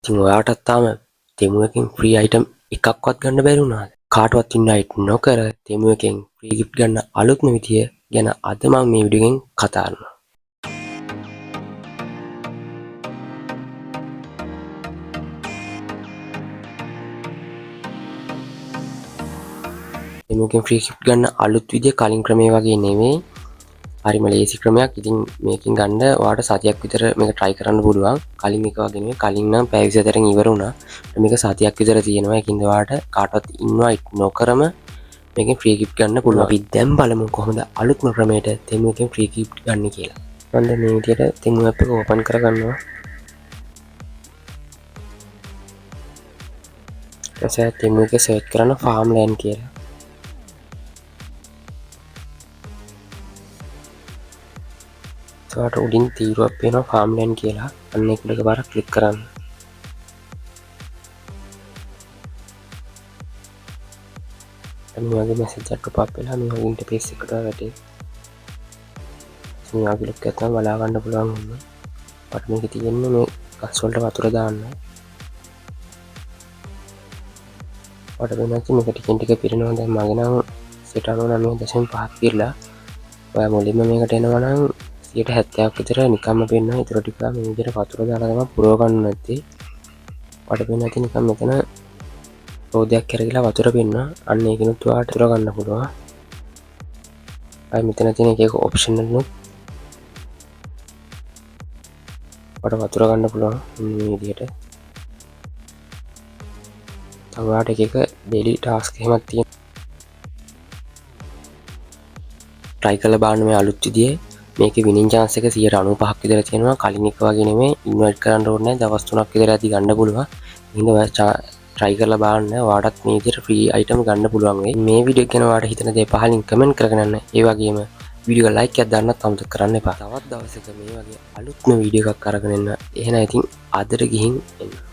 ඉතින් ඔයාටත් තාම තෙමු එකෙන් ෆ්‍රී අයිටම් එකක්වත් ගන්න බැරි වුණාද? කාටවත් ඉන්වයිට් නොකර තෙමු එකෙන් ෆ්‍රී ගිෆ්ට් ගන්න අලුත්ම විදිය ගැන අද මම මේ වීඩියෝ එකෙන් කතා කරනවා. තෙමු එකෙන් ෆ්‍රී ගිෆ්ට් ගන්න අලුත් විදිය කලින් ක්‍රමයේ වගේ නෙවෙයි. හරිම ලේසි ක්‍රමයක්. ඉතින් මේකෙන් ගන්න ඔයාලට සතියක් විතර මේක try කරන්න පුළුවන්. කලින් එක වගේ නෙවෙයි. කලින් නම් පැය 24න් ඉවර වුණා. මේක සතියක් විතර තියෙනවා. ඒකින්ද ඔයාලට කාටවත් ඉන්වයිට් නොකරම මේකෙන් ෆ්‍රී ගිෆ්ට් ගන්න පුළුවන්. අපි දැන් බලමු කොහොමද අලුත්ම ක්‍රමයට තෙමු එකෙන් ෆ්‍රී ගිෆ්ට් ගන්න කියලා. මම දැන් මේ විදිහට තෙමු app එක ඕපන් කරගන්නවා. ඊට පස්සේ තෙමු එක සර්ච් කරන farmland කියලා. ඒකට උඩින් තීරුවක් පේනවා farmland කියලා. අන්න ඒක උඩ එකපාරක් ක්ලික් කරන්න. මේ වගේ මැසේජ් එකක් පොප් වෙලා මේ වගේ ඉන්ටර්ෆේස් එකකට වැටේ. මේ වගේ ලුක් එකක් තමයි බලා ගන්න පුළුවන් වුණා. මට මේක තියෙන්නේ මේ ගස් වලට වතුර දාන්න. ඔයාලට වෙනත් මේක ටිකෙන් ටික පිරෙනවා. දැන් මගේ නම් 99.5ක් පිරලා. ඔයා මුලින්ම මේකට එනවා නම් 70ක් විතර නිකම්ම පේනවා. ඊටර ටික මේ විදිහට වතුර දාලා තමයි පුරව ගන්න නැත්තේ. ඔයාලට වෙන නැති නිකම් මෙතන රෝදයක් කරගලා වතුර පෙන්නවා. අන්න ඒකිනුත් ඔයාලට වතුර ගන්න පුළුවන්. අය මෙතන තියෙන එක ඔප්ෂන් එකක් ඔයාලට වතුර ගන්න පුළුවන් මේ විදිහට. තව ඔයාලට එක ඩේලි ටාස්ක් එහෙමත් තියෙනවා. try කරලා බලන්න මේ අලුත් විදියේ. මේකේ විනින් chance එක 95ක් විතර තියෙනවා. කලින් එක වගේ නෙමෙයි. ඉන්වයිට් කරන්න ඕනේ නැහැ. දවස් 3ක් විතර ඇති ගන්න පුළුවන්. ඉතින් ඔයා try කරලා බලන්න. ඔයාටත් මේ විදිහට free item ගන්න පුළුවන් වෙයි. මේ වීඩියෝ එක ගැන ඔයාට හිතන දේ පහලින් comment කරගෙන යන්න. ඒ වගේම වීඩියෝ එක like එකක් දාන්නත් අමතක කරන්න එපා. තවත් දවසක මේ වගේ අලුත්ම වීඩියෝ එකක් අරගෙන එන්න. එහෙනම් ඉතින් අදට ගිහින් එන්න.